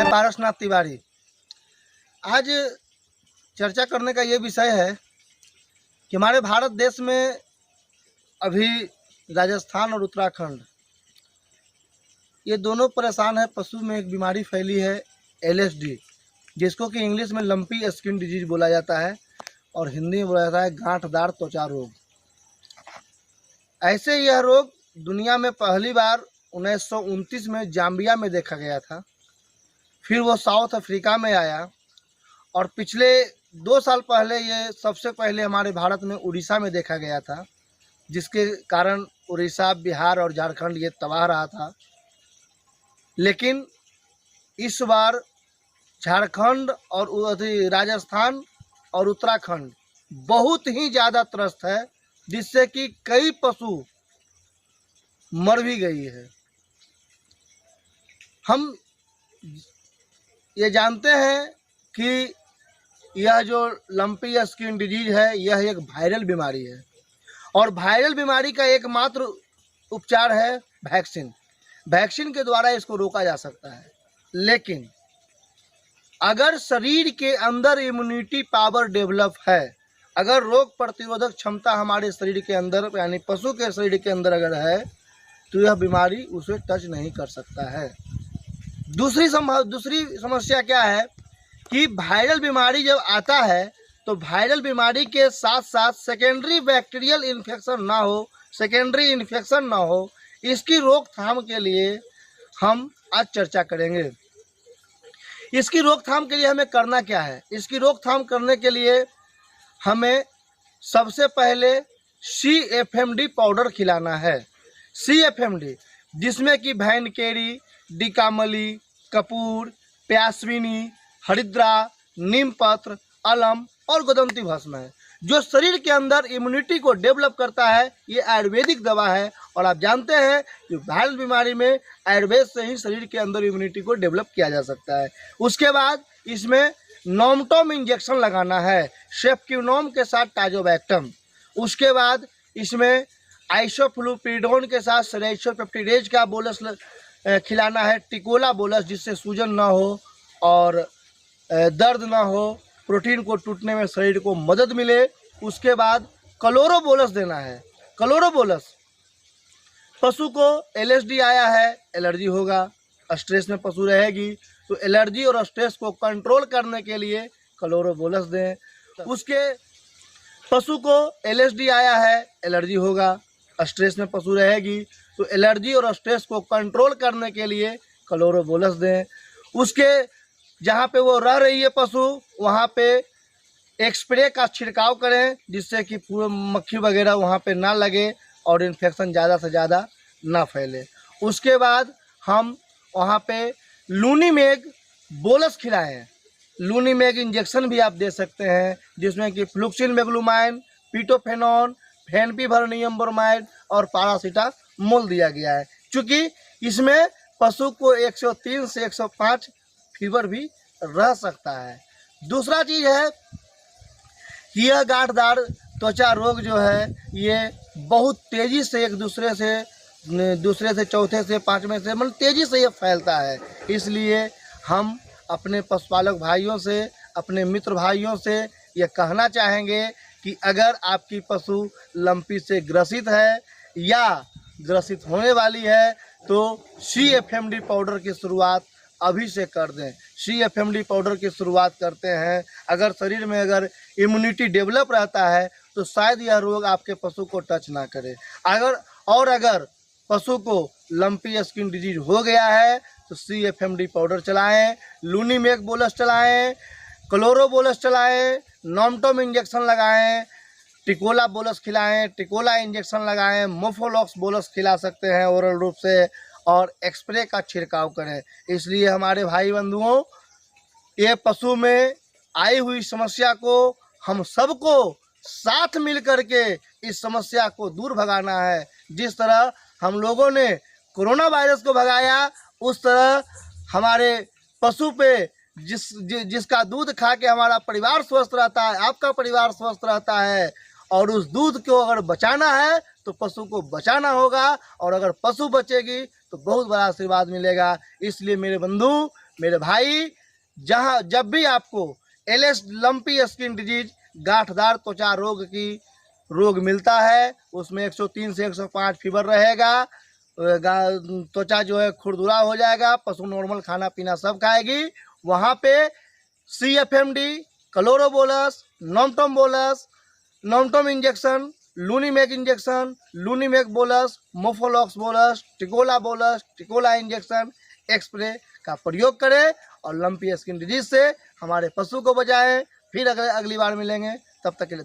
पारसनाथ तिवारी। आज चर्चा करने का ये विषय है कि हमारे भारत देश में अभी राजस्थान और उत्तराखंड ये दोनों परेशान है। पशु में एक बीमारी फैली है LSD, जिसको कि इंग्लिश में लंपी स्किन डिजीज बोला जाता है और हिंदी में बोला जाता है गांठदार त्वचा रोग। ऐसे यह रोग दुनिया में पहली बार 1929 में जाम्बिया में देखा गया था, फिर वो साउथ अफ्रीका में आया और पिछले 2 साल पहले ये सबसे पहले हमारे भारत में उड़ीसा में देखा गया था, जिसके कारण उड़ीसा, बिहार और झारखंड ये तबाह रहा था। लेकिन इस बार झारखंड और राजस्थान और उत्तराखंड बहुत ही ज़्यादा त्रस्त है, जिससे कि कई पशु मर भी गई है। हम ये जानते हैं कि यह जो लंपी स्किन डिजीज है यह एक वायरल बीमारी है और वायरल बीमारी का एकमात्र उपचार है वैक्सीन। वैक्सीन के द्वारा इसको रोका जा सकता है। लेकिन अगर शरीर के अंदर इम्यूनिटी पावर डेवलप है, अगर रोग प्रतिरोधक क्षमता हमारे शरीर के अंदर यानी पशु के शरीर के अंदर अगर है, तो यह बीमारी उसे टच नहीं कर सकता है। दूसरी समस्या क्या है कि वायरल बीमारी जब आता है तो वायरल बीमारी के साथ साथ सेकेंडरी बैक्टीरियल इन्फेक्शन ना हो, सेकेंडरी इन्फेक्शन ना हो, इसकी रोकथाम के लिए हम आज चर्चा करेंगे। इसकी रोकथाम के लिए हमें करना क्या है? इसकी रोकथाम करने के लिए हमें सबसे पहले CFMD पाउडर खिलाना है। CFMD जिसमें कि भैनकेरी, डिकामली, कपूर, प्यासविनी, हरिद्रा, नीमपत्र, अलम और गोदंती भस्म है, जो शरीर के अंदर इम्यूनिटी को डेवलप करता है। ये आयुर्वेदिक दवा है और आप जानते हैं कि वायरल बीमारी में आयुर्वेद से ही शरीर के अंदर इम्यूनिटी को डेवलप किया जा सकता है। उसके बाद इसमें नॉमटोम इंजेक्शन लगाना है, सेफ्क्यूनोम के साथ टाजोबैक्टम। उसके बाद इसमें आइसोफ्लुपिरिडोन के साथ सेरेसोपेप्टिडेज का बोलस खिलाना है, टिकोला बोलस, जिससे सूजन ना हो और दर्द ना हो, प्रोटीन को टूटने में शरीर को मदद मिले। उसके बाद क्लोरोबोलस देना है। क्लोरोबोलस पशु को LSD आया है, एलर्जी होगा, स्ट्रेस में पशु रहेगी, तो एलर्जी और स्ट्रेस को कंट्रोल करने के लिए क्लोरोबोलस दें। उसके पशु को LSD आया है, एलर्जी होगा, स्ट्रेस में पशु रहेगी, तो एलर्जी और स्ट्रेस को कंट्रोल करने के लिए क्लोरोबोलस दें। उसके जहाँ पे वो रह रही है पशु, वहाँ पे एक स्प्रे का छिड़काव करें, जिससे कि पूरे मक्खी वगैरह वहाँ पे ना लगे और इन्फेक्शन ज़्यादा से ज़्यादा ना फैले। उसके बाद हम वहाँ पे लूनीमेग बोलस खिलाएं। लूनीमेग इंजेक्शन भी आप दे सकते हैं, जिसमें कि फ्लुक्सिनमेग्लुमाइन, पिटोफेनॉन, फेनपीवर्नियम ब्रोमाइड और पैरासीटामोल दिया गया है। चूँकि इसमें पशु को 103 से 105 फीवर भी रह सकता है। दूसरा चीज़ है कि यह गांठदार त्वचा रोग जो है ये बहुत तेज़ी से एक दूसरे से चौथे से पाँचवें से मतलब तेज़ी से ये फैलता है। इसलिए हम अपने पशुपालक भाइयों से, अपने मित्र भाइयों से ये कहना चाहेंगे कि अगर आपकी पशु लंपी से ग्रसित है या ग्रसित होने वाली है, तो CFMD पाउडर की शुरुआत अभी से कर दें। CFMD पाउडर की शुरुआत करते हैं। अगर शरीर में अगर इम्यूनिटी डेवलप रहता है तो शायद यह रोग आपके पशु को टच ना करे। अगर पशु को लंपी स्किन डिजीज हो गया है तो CFMD पाउडर चलाएं, लूनीमेग बोलस चलाएं, क्लोरोबोलस चलाएं, नॉमटोम इंजेक्शन लगाएं, टिकोला बोलस खिलाएं, टिकोला इंजेक्शन लगाएं, मोफोलॉक्स बोलस खिला सकते हैं ओरल रूप से, और एक्सप्रे का छिड़काव करें। इसलिए हमारे भाई बंधुओं, ये पशु में आई हुई समस्या को हम सबको साथ मिल करके इस समस्या को दूर भगाना है। जिस तरह हम लोगों ने कोरोना वायरस को भगाया, उस तरह हमारे पशु पे जिसका दूध खा के हमारा परिवार स्वस्थ रहता है, आपका परिवार स्वस्थ रहता है, और उस दूध को अगर बचाना है तो पशु को बचाना होगा, और अगर पशु बचेगी तो बहुत बड़ा आशीर्वाद मिलेगा। इसलिए मेरे बंधु, मेरे भाई, जब भी आपको एलएस लंपी स्किन डिजीज, गांठदार त्वचा रोग मिलता है, उसमें 103 से 105 फीवर रहेगा, त्वचा जो है खुरदुरा हो जाएगा, पशु नॉर्मल खाना पीना सब खाएगी, वहाँ पे CFMD, क्लोरोबोलस, नॉमटोम इंजेक्शन, लूनीमेक इंजेक्शन, लूनीमेक बोलस, मोफोलॉक्स बोलस, टिकोला इंजेक्शन, एक्सप्रे का प्रयोग करें और लंपी स्किन डिजीज से हमारे पशु को बचाएं। फिर अगली बार मिलेंगे, तब तक के लिए।